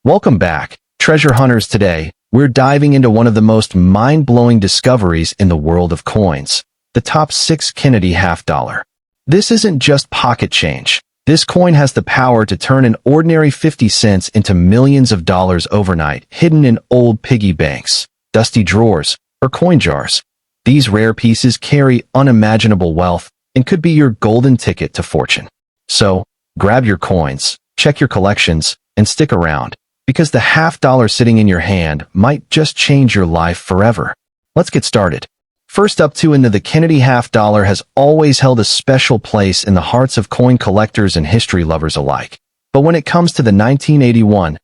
Welcome back, treasure hunters. Today, we're diving into one of the most mind-blowing discoveries in the world of coins, the top 6 Kennedy half dollar. This isn't just pocket change. This coin has the power to turn an ordinary 50 cents into millions of dollars overnight, hidden in old piggy banks, dusty drawers, or coin jars. These rare pieces carry unimaginable wealth and could be your golden ticket to fortune. So, grab your coins, check your collections, and stick around, because the half dollar sitting in your hand might just change your life forever. Let's get started. First up, the Kennedy half dollar has always held a special place in the hearts of coin collectors and history lovers alike. But when it comes to the 1981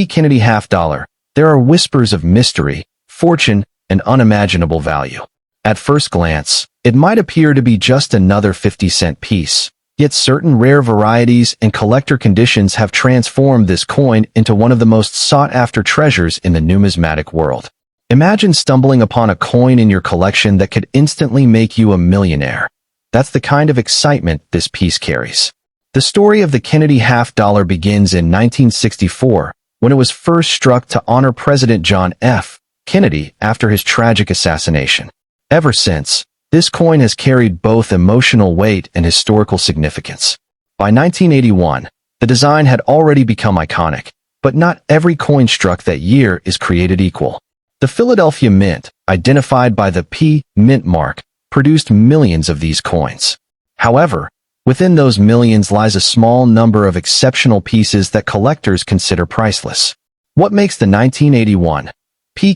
Kennedy half dollar, there are whispers of mystery, fortune, and unimaginable value. At first glance, it might appear to be just another 50-cent piece. Yet certain rare varieties and collector conditions have transformed this coin into one of the most sought-after treasures in the numismatic world. Imagine stumbling upon a coin in your collection that could instantly make you a millionaire. That's the kind of excitement this piece carries. The story of the Kennedy half dollar begins in 1964, when it was first struck to honor President John F. Kennedy after his tragic assassination. Ever since, this coin has carried both emotional weight and historical significance. By 1981, the design had already become iconic, but not every coin struck that year is created equal. The Philadelphia Mint, identified by the P Mint mark, produced millions of these coins. However, within those millions lies a small number of exceptional pieces that collectors consider priceless. What makes the 1981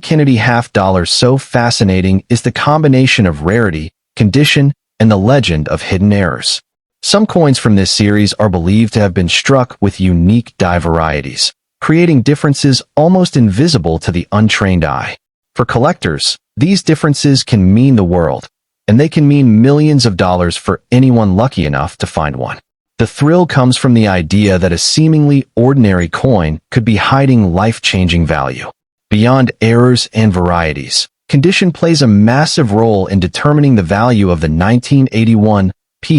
Kennedy half dollar so fascinating is the combination of rarity, condition, and the legend of hidden errors. Some coins from this series are believed to have been struck with unique die varieties, creating differences almost invisible to the untrained eye. For collectors, these differences can mean the world, and they can mean millions of dollars for anyone lucky enough to find one. The thrill comes from the idea that a seemingly ordinary coin could be hiding life-changing value. Beyond errors and varieties, condition plays a massive role in determining the value of the 1981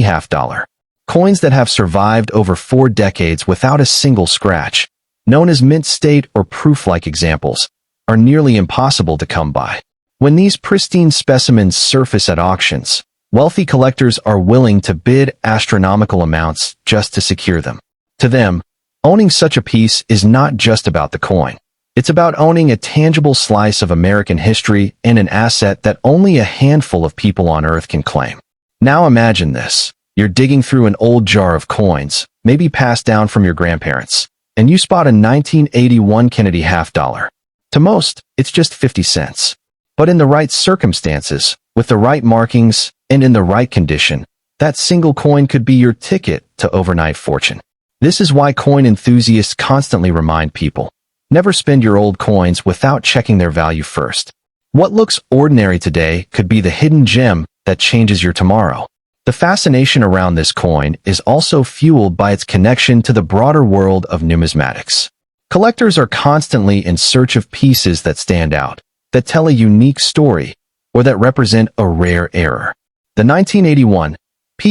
half dollar. Coins that have survived over 4 decades without a single scratch, known as mint state or proof-like examples, are nearly impossible to come by. When these pristine specimens surface at auctions, wealthy collectors are willing to bid astronomical amounts just to secure them. To them, owning such a piece is not just about the coin. It's about owning a tangible slice of American history and an asset that only a handful of people on Earth can claim. Now imagine this. You're digging through an old jar of coins, maybe passed down from your grandparents, and you spot a 1981 Kennedy half dollar. To most, it's just 50 cents. But in the right circumstances, with the right markings, and in the right condition, that single coin could be your ticket to overnight fortune. This is why coin enthusiasts constantly remind people, never spend your old coins without checking their value first. What looks ordinary today could be the hidden gem that changes your tomorrow. The fascination around this coin is also fueled by its connection to the broader world of numismatics. Collectors are constantly in search of pieces that stand out, that tell a unique story, or that represent a rare error. The 1981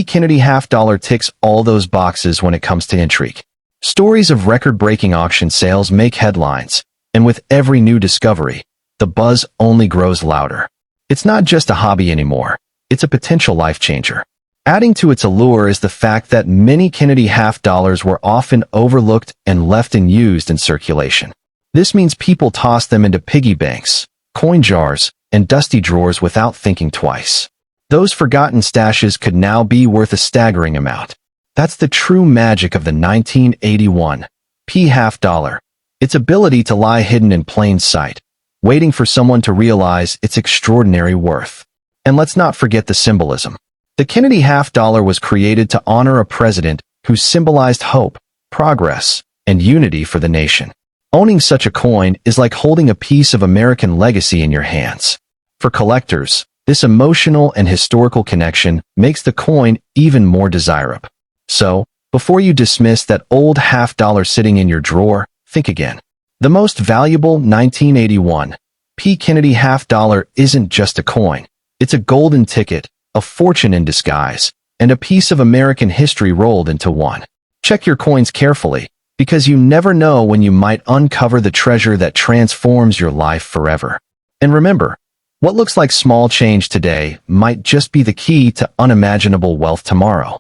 Kennedy half dollar ticks all those boxes when it comes to intrigue. Stories of record-breaking auction sales make headlines, and with every new discovery, the buzz only grows louder. It's not just a hobby anymore, it's a potential life-changer. Adding to its allure is the fact that many Kennedy half dollars were often overlooked and left unused in circulation. This means people toss them into piggy banks, coin jars, and dusty drawers without thinking twice. Those forgotten stashes could now be worth a staggering amount. That's the true magic of the 1981 half dollar, its ability to lie hidden in plain sight, waiting for someone to realize its extraordinary worth. And let's not forget the symbolism. The Kennedy half dollar was created to honor a president who symbolized hope, progress, and unity for the nation. Owning such a coin is like holding a piece of American legacy in your hands. For collectors, this emotional and historical connection makes the coin even more desirable. So, before you dismiss that old half dollar sitting in your drawer, think again. The most valuable 1981 Kennedy half dollar isn't just a coin. It's a golden ticket, a fortune in disguise, and a piece of American history rolled into one. Check your coins carefully, because you never know when you might uncover the treasure that transforms your life forever. And remember, what looks like small change today might just be the key to unimaginable wealth tomorrow.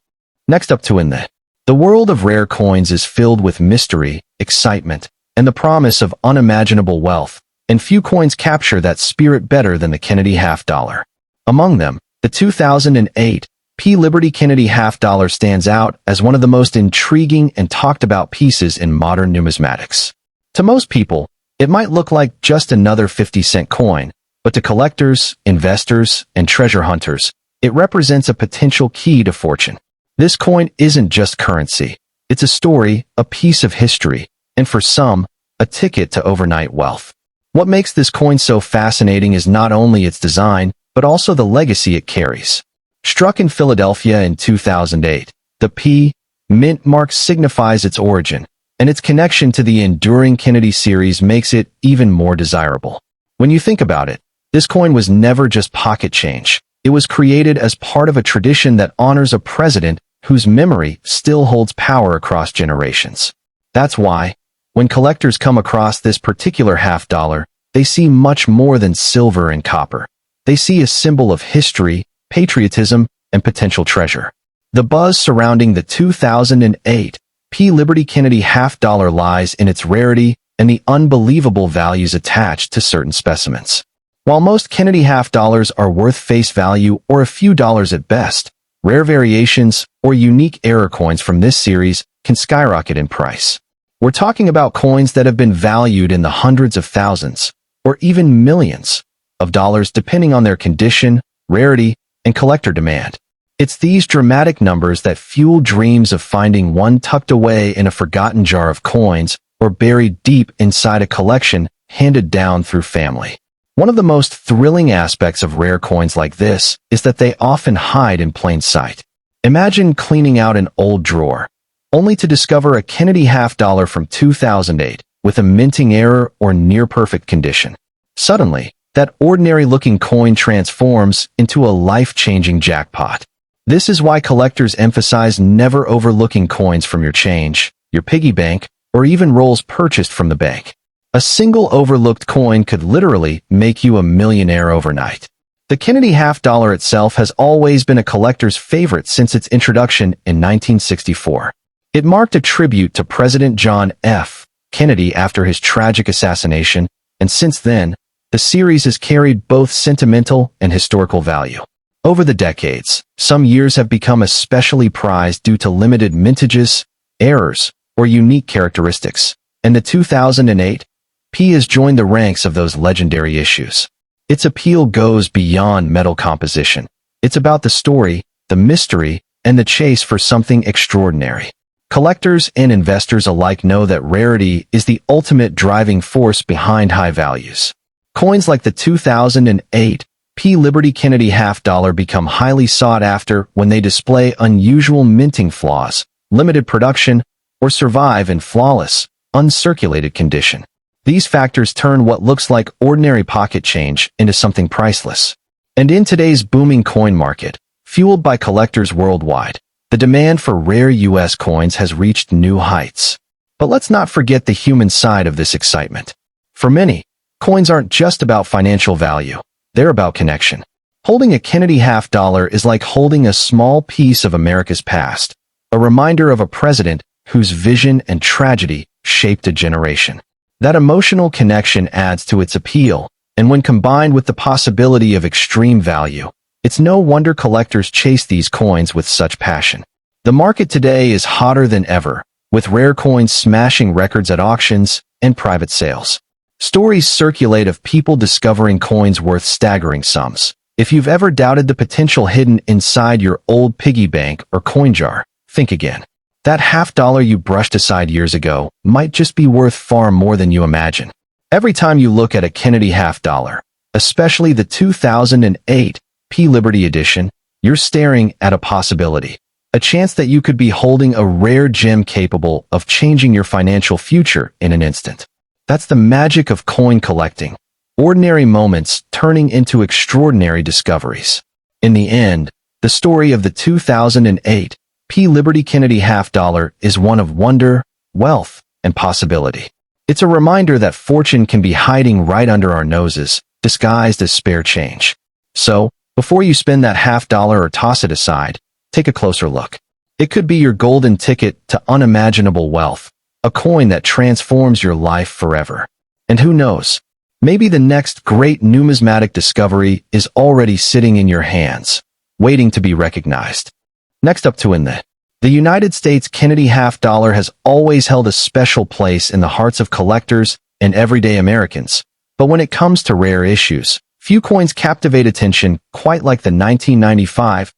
Next up the world of rare coins is filled with mystery, excitement, and the promise of unimaginable wealth, and few coins capture that spirit better than the Kennedy half-dollar. Among them, the 2008 P. Liberty Kennedy half-dollar stands out as one of the most intriguing and talked-about pieces in modern numismatics. To most people, it might look like just another 50-cent coin, but to collectors, investors, and treasure hunters, it represents a potential key to fortune. This coin isn't just currency. It's a story, a piece of history, and for some, a ticket to overnight wealth. What makes this coin so fascinating is not only its design, but also the legacy it carries. Struck in Philadelphia in 2008, the P. mint mark signifies its origin, and its connection to the enduring Kennedy series makes it even more desirable. When you think about it, this coin was never just pocket change. It was created as part of a tradition that honors a president whose memory still holds power across generations. That's why, when collectors come across this particular half-dollar, they see much more than silver and copper. They see a symbol of history, patriotism, and potential treasure. The buzz surrounding the 2008 P. Liberty Kennedy half-dollar lies in its rarity and the unbelievable values attached to certain specimens. While most Kennedy half-dollars are worth face value or a few dollars at best, rare variations or unique error coins from this series can skyrocket in price. We're talking about coins that have been valued in the hundreds of thousands, or even millions, of dollars depending on their condition, rarity, and collector demand. It's these dramatic numbers that fuel dreams of finding one tucked away in a forgotten jar of coins or buried deep inside a collection handed down through family. One of the most thrilling aspects of rare coins like this is that they often hide in plain sight. Imagine cleaning out an old drawer, only to discover a Kennedy half-dollar from 2008 with a minting error or near-perfect condition. Suddenly, that ordinary-looking coin transforms into a life-changing jackpot. This is why collectors emphasize never overlooking coins from your change, your piggy bank, or even rolls purchased from the bank. A single overlooked coin could literally make you a millionaire overnight. The Kennedy half-dollar itself has always been a collector's favorite since its introduction in 1964. It marked a tribute to President John F. Kennedy after his tragic assassination, and since then, the series has carried both sentimental and historical value. Over the decades, some years have become especially prized due to limited mintages, errors, or unique characteristics, and the 2008 P has joined the ranks of those legendary issues. Its appeal goes beyond metal composition. It's about the story, the mystery, and the chase for something extraordinary. Collectors and investors alike know that rarity is the ultimate driving force behind high values. Coins like the 2008 P. Liberty Kennedy half-dollar become highly sought after when they display unusual minting flaws, limited production, or survive in flawless, uncirculated condition. These factors turn what looks like ordinary pocket change into something priceless. And in today's booming coin market, fueled by collectors worldwide, the demand for rare U.S. coins has reached new heights. But let's not forget the human side of this excitement. For many, coins aren't just about financial value. They're about connection. Holding a Kennedy half-dollar is like holding a small piece of America's past, a reminder of a president whose vision and tragedy shaped a generation. That emotional connection adds to its appeal, and when combined with the possibility of extreme value, it's no wonder collectors chase these coins with such passion. The market today is hotter than ever, with rare coins smashing records at auctions and private sales. Stories circulate of people discovering coins worth staggering sums. If you've ever doubted the potential hidden inside your old piggy bank or coin jar, think again. That half-dollar you brushed aside years ago might just be worth far more than you imagine. Every time you look at a Kennedy half-dollar, especially the 2008 P. Liberty edition, you're staring at a possibility. A chance that you could be holding a rare gem capable of changing your financial future in an instant. That's the magic of coin collecting. Ordinary moments turning into extraordinary discoveries. In the end, the story of the 2008 P. Liberty Kennedy half-dollar is one of wonder, wealth, and possibility. It's a reminder that fortune can be hiding right under our noses, disguised as spare change. So, before you spend that $50 or toss it aside, take a closer look. It could be your golden ticket to unimaginable wealth, a coin that transforms your life forever. And who knows? Maybe the next great numismatic discovery is already sitting in your hands, waiting to be recognized. Next up to the United States Kennedy $50 has always held a special place in the hearts of collectors and everyday Americans. But when it comes to rare issues, few coins captivate attention quite like the 1995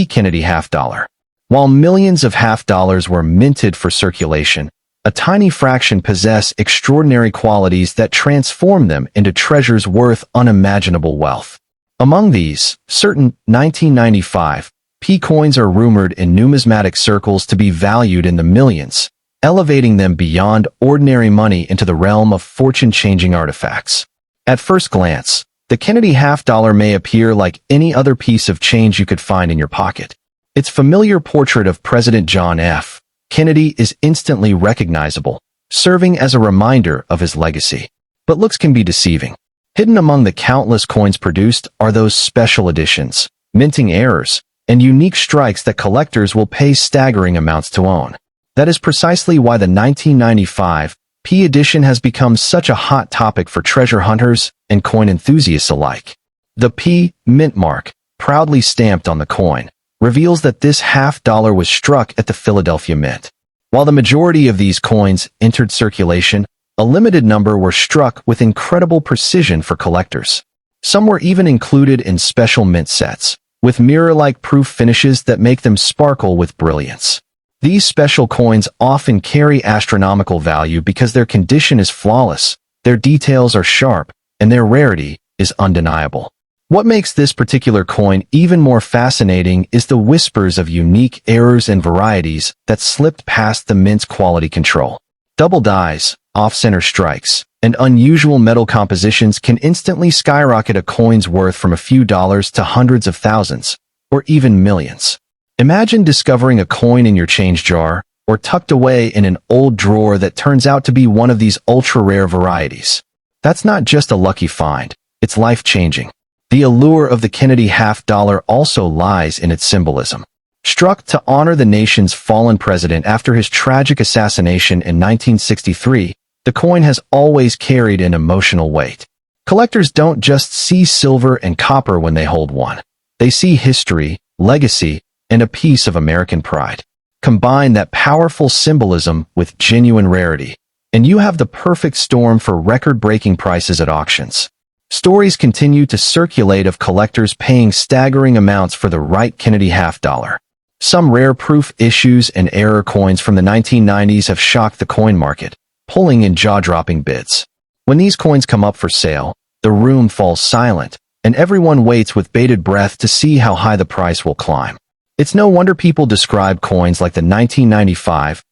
Kennedy $50. While millions of $50 were minted for circulation, a tiny fraction possess extraordinary qualities that transform them into treasures worth unimaginable wealth. Among these, certain 1995 coins are rumored in numismatic circles to be valued in the millions, elevating them beyond ordinary money into the realm of fortune-changing artifacts. At first glance, the Kennedy $50 may appear like any other piece of change you could find in your pocket. Its familiar portrait of President John F. Kennedy is instantly recognizable, serving as a reminder of his legacy. But looks can be deceiving. Hidden among the countless coins produced are those special editions, minting errors, and unique strikes that collectors will pay staggering amounts to own. That is precisely why the 1995 edition has become such a hot topic for treasure hunters and coin enthusiasts alike. The mint mark, proudly stamped on the coin, reveals that this $50 was struck at the Philadelphia Mint. While the majority of these coins entered circulation, a limited number were struck with incredible precision for collectors. Some were even included in special mint sets, with mirror-like proof finishes that make them sparkle with brilliance. These special coins often carry astronomical value because their condition is flawless, their details are sharp, and their rarity is undeniable. What makes this particular coin even more fascinating is the whispers of unique errors and varieties that slipped past the mint's quality control. Double dies, off-center strikes, and unusual metal compositions can instantly skyrocket a coin's worth from a few dollars to hundreds of thousands, or even millions. Imagine discovering a coin in your change jar, or tucked away in an old drawer that turns out to be one of these ultra-rare varieties. That's not just a lucky find, it's life-changing. The allure of the Kennedy $50 also lies in its symbolism. Struck to honor the nation's fallen president after his tragic assassination in 1963, the coin has always carried an emotional weight. Collectors don't just see silver and copper when they hold one. They see history, legacy, and a piece of American pride. Combine that powerful symbolism with genuine rarity, and you have the perfect storm for record-breaking prices at auctions. Stories continue to circulate of collectors paying staggering amounts for the right Kennedy $50. Some rare proof issues and error coins from the 1990s have shocked the coin market, pulling in jaw-dropping bids. When these coins come up for sale, the room falls silent, and everyone waits with bated breath to see how high the price will climb. It's no wonder people describe coins like the 1995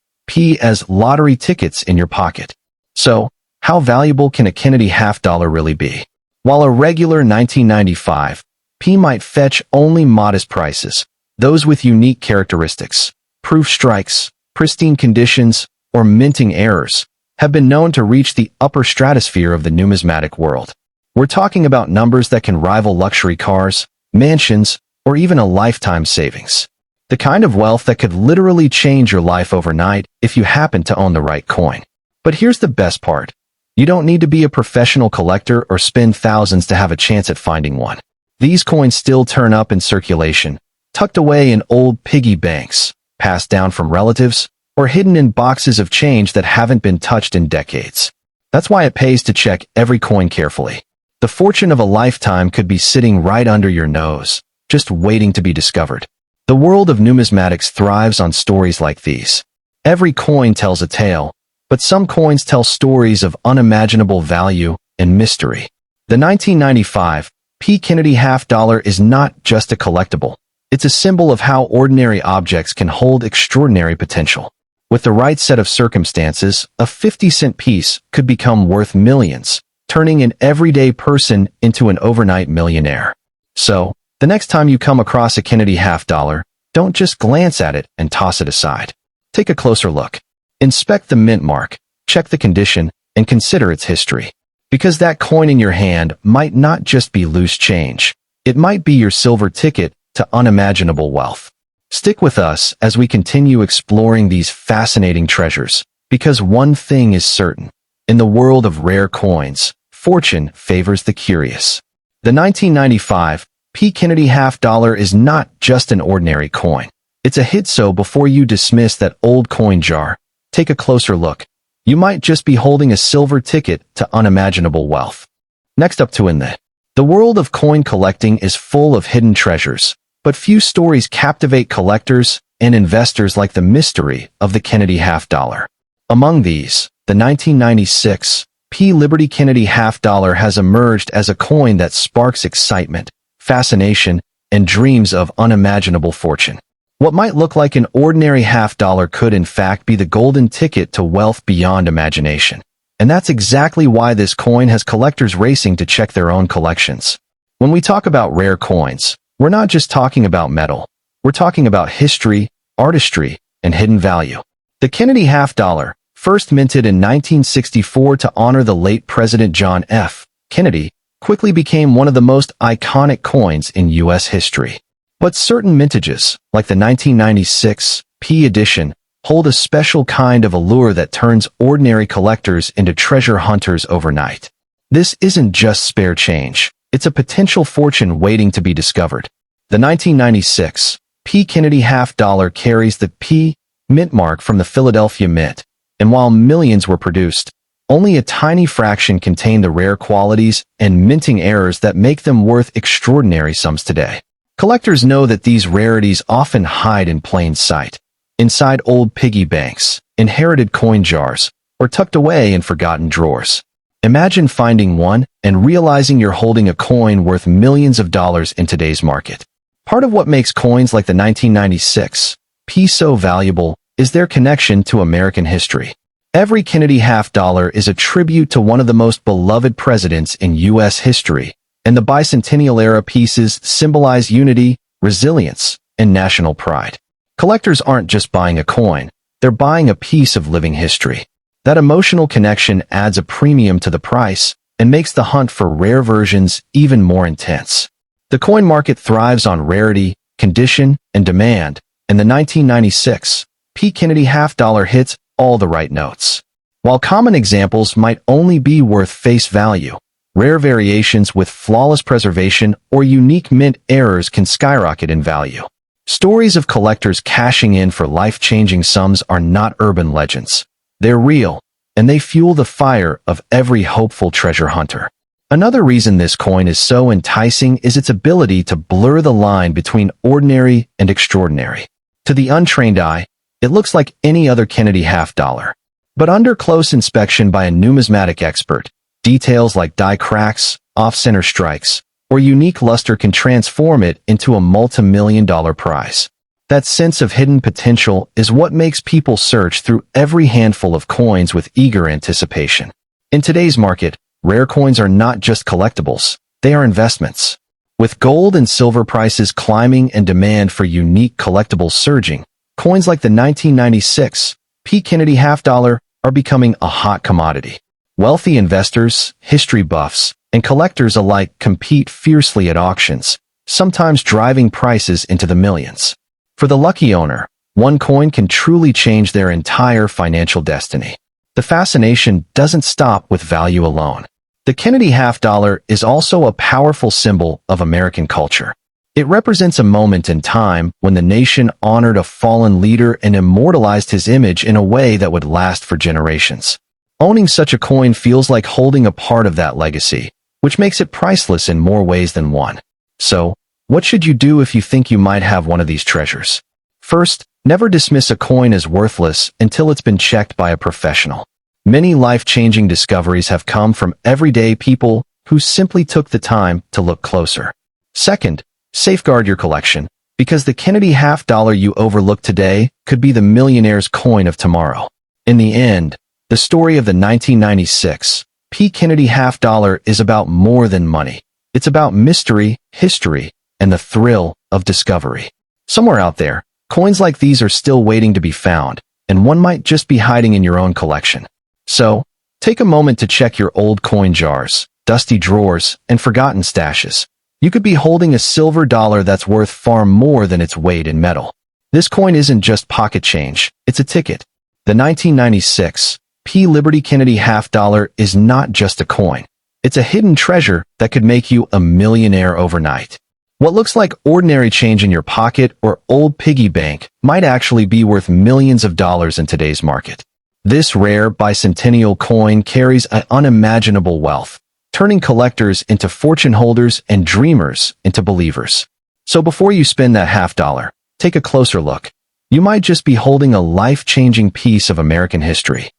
as lottery tickets in your pocket. So, how valuable can a Kennedy $50 really be? While a regular 1995 might fetch only modest prices, those with unique characteristics, proof strikes, pristine conditions, or minting errors, have been known to reach the upper stratosphere of the numismatic world. We're talking about numbers that can rival luxury cars, mansions, or even a lifetime savings. The kind of wealth that could literally change your life overnight if you happen to own the right coin. But here's the best part. You don't need to be a professional collector or spend thousands to have a chance at finding one. These coins still turn up in circulation, tucked away in old piggy banks, passed down from relatives, or hidden in boxes of change that haven't been touched in decades. That's why it pays to check every coin carefully. The fortune of a lifetime could be sitting right under your nose, just waiting to be discovered. The world of numismatics thrives on stories like these. Every coin tells a tale, but some coins tell stories of unimaginable value and mystery. The 1995 Kennedy $50 is not just a collectible. It's a symbol of how ordinary objects can hold extraordinary potential. With the right set of circumstances, a 50-cent piece could become worth millions, turning an everyday person into an overnight millionaire. So, the next time you come across a Kennedy $50, don't just glance at it and toss it aside. Take a closer look. Inspect the mint mark, check the condition, and consider its history. Because that coin in your hand might not just be loose change. It might be your silver ticket to unimaginable wealth. Stick with us as we continue exploring these fascinating treasures, because one thing is certain. In the world of rare coins, fortune favors the curious. The 1995 P. Kennedy half-dollar is not just an ordinary coin. It's a hit, so before you dismiss that old coin jar, take a closer look. You might just be holding a silver ticket to unimaginable wealth. Next up in the world of coin collecting is full of hidden treasures, but few stories captivate collectors and investors like the mystery of the Kennedy half-dollar. Among these, the 1996 P. Liberty Kennedy half-dollar has emerged as a coin that sparks excitement, fascination, and dreams of unimaginable fortune. What might look like an ordinary half-dollar could in fact be the golden ticket to wealth beyond imagination. And that's exactly why this coin has collectors racing to check their own collections. When we talk about rare coins, we're not just talking about metal. We're talking about history, artistry, and hidden value. The Kennedy half-dollar, first minted in 1964 to honor the late President John F. Kennedy, quickly became one of the most iconic coins in U.S. history. But certain mintages, like the 1996 P edition, hold a special kind of allure that turns ordinary collectors into treasure hunters overnight. This isn't just spare change. It's a potential fortune waiting to be discovered. The 1996 P. Kennedy half-dollar carries the P. Mint mark from the Philadelphia Mint, and while millions were produced, only a tiny fraction contain the rare qualities and minting errors that make them worth extraordinary sums today. Collectors know that these rarities often hide in plain sight, inside old piggy banks, inherited coin jars, or tucked away in forgotten drawers. Imagine finding one and realizing you're holding a coin worth millions of dollars in today's market. Part of what makes coins like the 1996 P so valuable is their connection to American history. Every Kennedy half-dollar is a tribute to one of the most beloved presidents in U.S. history, and the bicentennial-era pieces symbolize unity, resilience, and national pride. Collectors aren't just buying a coin, they're buying a piece of living history. That emotional connection adds a premium to the price and makes the hunt for rare versions even more intense. The coin market thrives on rarity, condition, and demand, and the 1996 P. Kennedy half-dollar hits all the right notes. While common examples might only be worth face value, rare variations with flawless preservation or unique mint errors can skyrocket in value. Stories of collectors cashing in for life-changing sums are not urban legends. They're real, and they fuel the fire of every hopeful treasure hunter. Another reason this coin is so enticing is its ability to blur the line between ordinary and extraordinary. To the untrained eye, it looks like any other Kennedy half-dollar. But under close inspection by a numismatic expert, details like die cracks, off-center strikes, or unique luster can transform it into a multi-million-dollar prize. That sense of hidden potential is what makes people search through every handful of coins with eager anticipation. In today's market, rare coins are not just collectibles, they are investments. With gold and silver prices climbing and demand for unique collectibles surging, coins like the 1996 P. Kennedy half-dollar are becoming a hot commodity. Wealthy investors, history buffs, and collectors alike compete fiercely at auctions, sometimes driving prices into the millions. For the lucky owner, one coin can truly change their entire financial destiny. The fascination doesn't stop with value alone. The Kennedy half-dollar is also a powerful symbol of American culture. It represents a moment in time when the nation honored a fallen leader and immortalized his image in a way that would last for generations. Owning such a coin feels like holding a part of that legacy, which makes it priceless in more ways than one. So, what should you do if you think you might have one of these treasures? First, never dismiss a coin as worthless until it's been checked by a professional. Many life-changing discoveries have come from everyday people who simply took the time to look closer. Second, safeguard your collection, because the Kennedy half-dollar you overlook today could be the millionaire's coin of tomorrow. In the end, the story of the 1996 P. Kennedy half-dollar is about more than money. It's about mystery, history, and the thrill of discovery. Somewhere out there, coins like these are still waiting to be found, and one might just be hiding in your own collection. So, take a moment to check your old coin jars, dusty drawers, and forgotten stashes. You could be holding a silver dollar that's worth far more than its weight in metal. This coin isn't just pocket change, it's a ticket. The 1996 P. Liberty Kennedy half dollar is not just a coin. It's a hidden treasure that could make you a millionaire overnight. What looks like ordinary change in your pocket or old piggy bank might actually be worth millions of dollars in today's market. This rare bicentennial coin carries an unimaginable wealth, turning collectors into fortune holders and dreamers into believers. So before you spend that half dollar, take a closer look. You might just be holding a life-changing piece of American history.